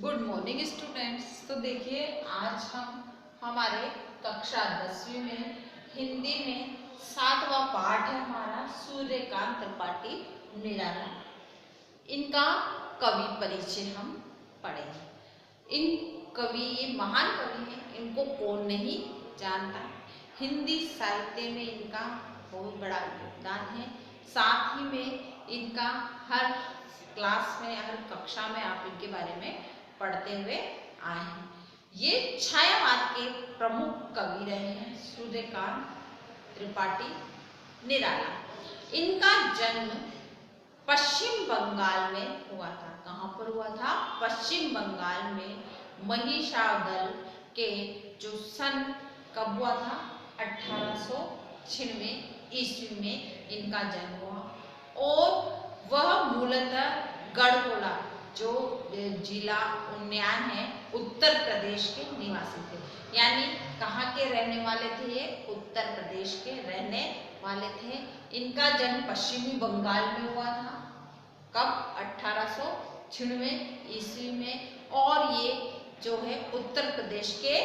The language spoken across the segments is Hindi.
Good morning students. तो देखिए आज हम हमारे कक्षा 10वीं में हिंदी में 7वां पाठ है हमारा सूर्यकांत त्रिपाठी निराला। इनका कवि परिचय हम पढ़ेंगे। इन कवि ये महान कवि हैं, इनको कौन नहीं जानता। हिंदी साहित्य में इनका बहुत बड़ा योगदान है। साथ ही में इनका हर क्लास में हर कक्षा में आप इनके बारे में पढ़ते हुए आए हैं। ये छायावाद के प्रमुख कवि रहे हैं सूर्यकांत त्रिपाठी निराला। इनका जन्म पश्चिम बंगाल में हुआ था। कहाँ पर हुआ था? पश्चिम बंगाल में महिषादल के जो सन कब हुआ था? 1896 ईस्वी में इनका जन्म हुआ और वह मूलतः गढ़कोला जो जिला उन्नाव है उत्तर प्रदेश के निवासी थे। यानी कहाँ के रहने वाले थे? ये उत्तर प्रदेश के रहने वाले थे। इनका जन्म पश्चिमी बंगाल में हुआ था। कब? 1896 ईस्वी में। और ये जो है उत्तर प्रदेश के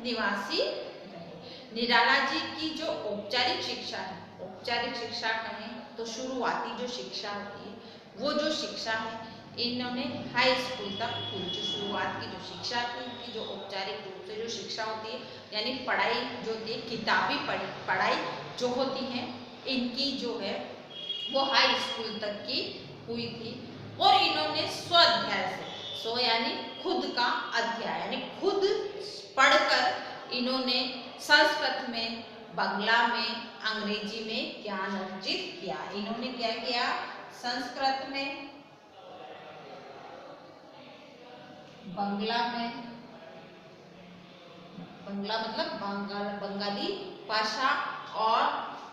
निवासी रहे। निराला जी की जो औपचारिक शिक्षा है, औपचारिक शिक्षा कहें तो शुरुआती जो शिक्षा होती है वो जो शिक्षा है इन्होंने हाई स्कूल तक पूरी। जो शुरुआत की जो शिक्षा थी, इनकी जो औपचारिक रूप से जो शिक्षा होती है यानी पढ़ाई जो होती है, किताबी पढ़ाई जो होती है इनकी जो है वो हाई स्कूल तक की हुई थी। और इन्होंने स्वाध्याय से, सो यानी खुद का अध्ययन यानी खुद पढ़कर इन्होंने संस्कृत में, बांग्ला में, अंग्रेजी में ज्ञान अर्जित किया। इन्होंने क्या किया? संस्कृत में, बांग्ला में, बांग्ला मतलब बंगाली भाषा और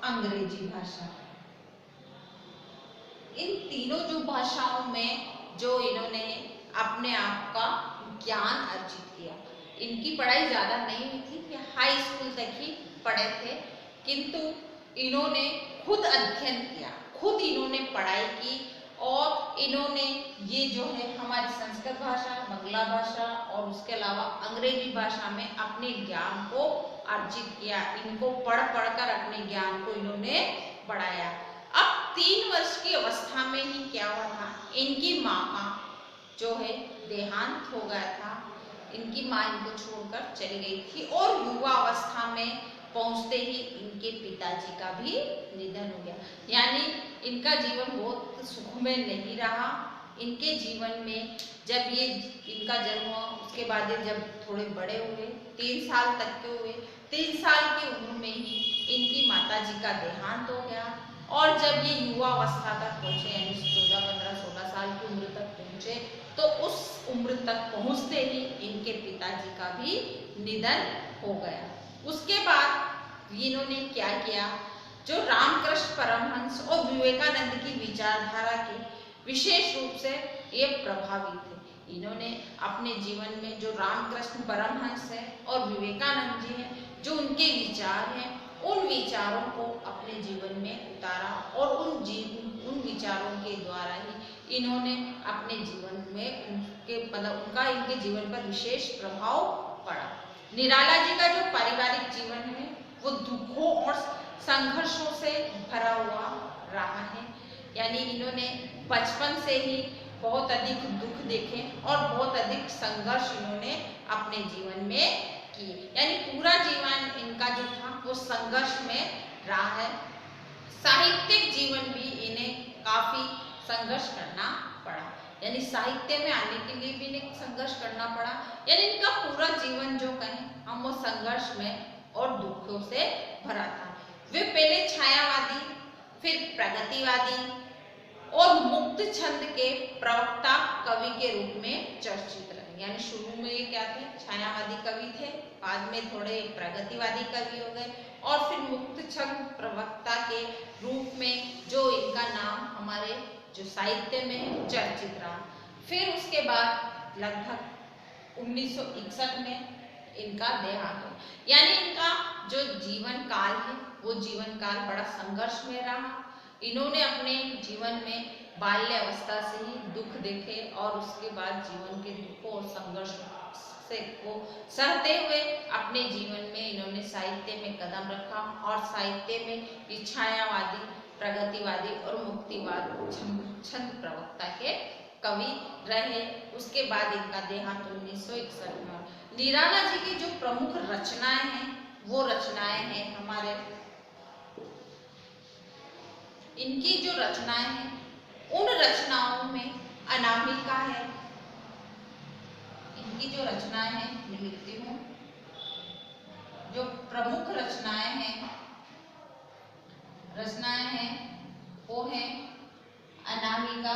अंग्रेजी भाषा, इन तीनों जो भाषाओं में जो इन्होंने अपने आप का ज्ञान अर्जित किया। इनकी पढ़ाई ज़्यादा नहीं हुई थी, ये हाई स्कूल तक ही पढ़े थे, किंतु इन्होंने खुद अध्ययन किया, खुद इन्होंने पढ़ाई की और इन्होंने ये जो है हमारी संस्कृत भाषा, बांग्ला भाषा और उसके अलावा अंग्रेजी भाषा में अपने ज्ञान को अर्जित किया। इनको पढ़ कर अपने ज्ञान को इन्होंने बढ़ाया। अब 3 वर्ष की अवस्था में ही क्या हुआ था? इनकी माँ का जो है देहांत हो गया था। इनकी माँ इनको छोड़कर चली गई थी और युवा अवस्था में पहुंचते ही इनके पिताजी का भी निधन हो गया। यानी इनका जीवन बहुत सुखमय नहीं रहा। इनके जीवन में जब ये इनका जन्म हुआ उसके बाद जब थोड़े बड़े हुए, 3 साल तक के हुए, 3 साल की उम्र में ही इनकी माताजी का देहांत हो गया। और जब ये युवा अवस्था तक पहुंचे यानी 14, 15, 16 साल की उम्र तक पहुंचे तो उस उम्र तक पहुंचते ही इनके पिताजी का भी निधन हो गया। उसके बाद इन्होंने क्या किया? जो रामकृष्ण परमहंस और विवेकानंद की विचारधारा के विशेष रूप से ये प्रभावित थे। इन्होंने अपने जीवन में जो रामकृष्ण परमहंस है और विवेकानंद जी हैं, जो उनके विचार हैं, उन विचारों को अपने जीवन में उतारा और उन विचारों के द्वारा ही इन्होंने अपने जीवन में उनका इनके जीवन पर विशेष प्रभाव पड़ा। निराला जी का जो पारिवारिक जीवन है वो दुखों और संघर्षों से भरा हुआ रहा है। यानी इन्होंने बचपन से ही बहुत अधिक दुख देखे और बहुत अधिक संघर्ष इन्होंने अपने जीवन में किए। यानी पूरा जीवन इनका जो था वो संघर्ष में रहा है। साहित्यिक जीवन भी इन्हें काफी संघर्ष करना पड़ा। यानी साहित्य में आने के लिए भी इन्हें संघर्ष करना पड़ा। यानी इनका पूरा जीवन जो कहें हम वो संघर्ष में और दुखों से भरा था। वे पहले छायावादी, फिर प्रगतिवादी और मुक्त छंद के प्रवक्ता कवि के रूप में चर्चित रहे। यानी शुरू में ये क्या थे? छायावादी कवि थे, बाद में थोड़े प्रगतिवादी कवि हो गए और फिर मुक्त छंद प्रवक्ता के रूप में जो इनका नाम हमारे जो साहित्य में चर्चित रहा। फिर उसके बाद लगभग 1961 में इनका देहांत हो। यानी इनका जो जीवन काल है वो जीवन काल बड़ा संघर्ष में रहा। इन्होंने अपने जीवन में बाल्य अवस्था से ही दुख देखे और उसके बाद जीवन के दुखों और संघर्ष से को सहते हुए अपने जीवन में इन्होंने साहित्य में कदम रखा और साहित्य में इच्छायावादी, प्रगतिवादी और मुक्तिवाद छंद प्रवक्ता के कवि रहे। उसके बाद इनका देहांत 1961 में। निराला जी की जो प्रमुख रचनाएं हैं वो रचनाएं हैं हमारे, इनकी जो रचनाएं हैं उन रचनाओं में अनामिका है। इनकी जो रचनाएं हैं मैं लिखती हूँ, जो प्रमुख रचनाएं हैं वो है अनामिका।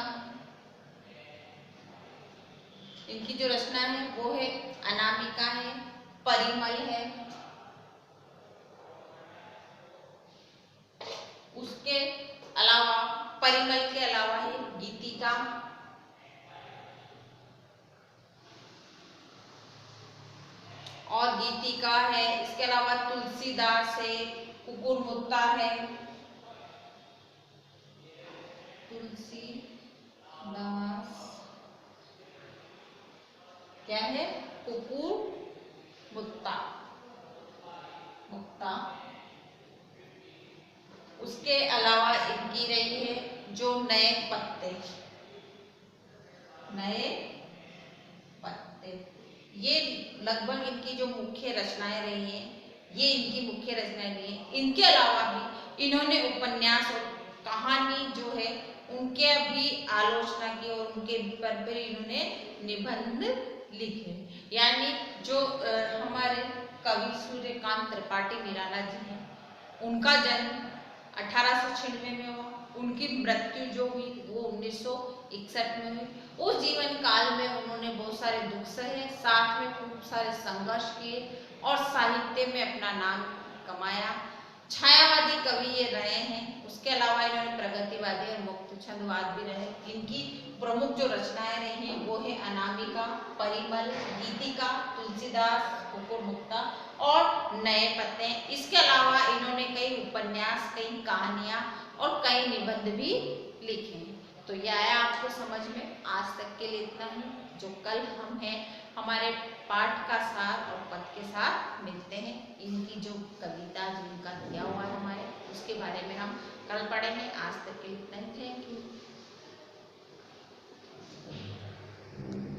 इनकी जो रचना है वो है अनामिका है, परिमल है, उसके अलावा परिमल के अलावा है गीतिका, और गीतिका है। इसके अलावा तुलसीदास है, कुकुरमुत्ता है, तुलसीदास क्या है, कुकुरमुत्ता मुक्ता। उसके अलावा इनकी रही है जो नए पत्ते, ये लगभग इनकी जो मुख्य रचनाएं रही हैं, ये इनकी मुख्य रचनाएं रही हैं। इनके अलावा भी इन्होंने उपन्यास और कहानी जो है उनके भी आलोचना की और उनके पर इन्होंने निबंध लिखे। यानी जो हमारे कवि सूर्यकांत त्रिपाठी निराला जी हैं, उनका जन्म 1896 में हुआ, उनकी मृत्यु जो हुई वो 1961 में हुई। उस जीवन काल में उन्होंने बहुत सारे दुख सहे, साथ में खूब सारे संघर्ष किए और साहित्य में अपना नाम कमाया। छायावादी कवि ये रहे हैं। उसके अलावा इन्होंने प्रगतिवादी और मुक्त छंदवाद भी रहे। इनकी प्रमुख जो रचनाएं रही हैं वो है अनामिका, परिमल, गीतिका, तुलसीदास, कुकुरमुत्ता और नए पत्ते। इसके अलावा इन्होंने कई उपन्यास, कई कहानियां और कई निबंध भी लिखे हैं। तो यह आया आपको समझ में। आज तक के लिए इतना ही। जो कल हम हैं हमारे पाठ का सार और पद के साथ मिलते हैं। इनकी जो कविता जिनका दिया हुआ है हमारे, उसके बारे में हम कल पढ़ेंगे। आज तक के लिए इतना ही। Thank you.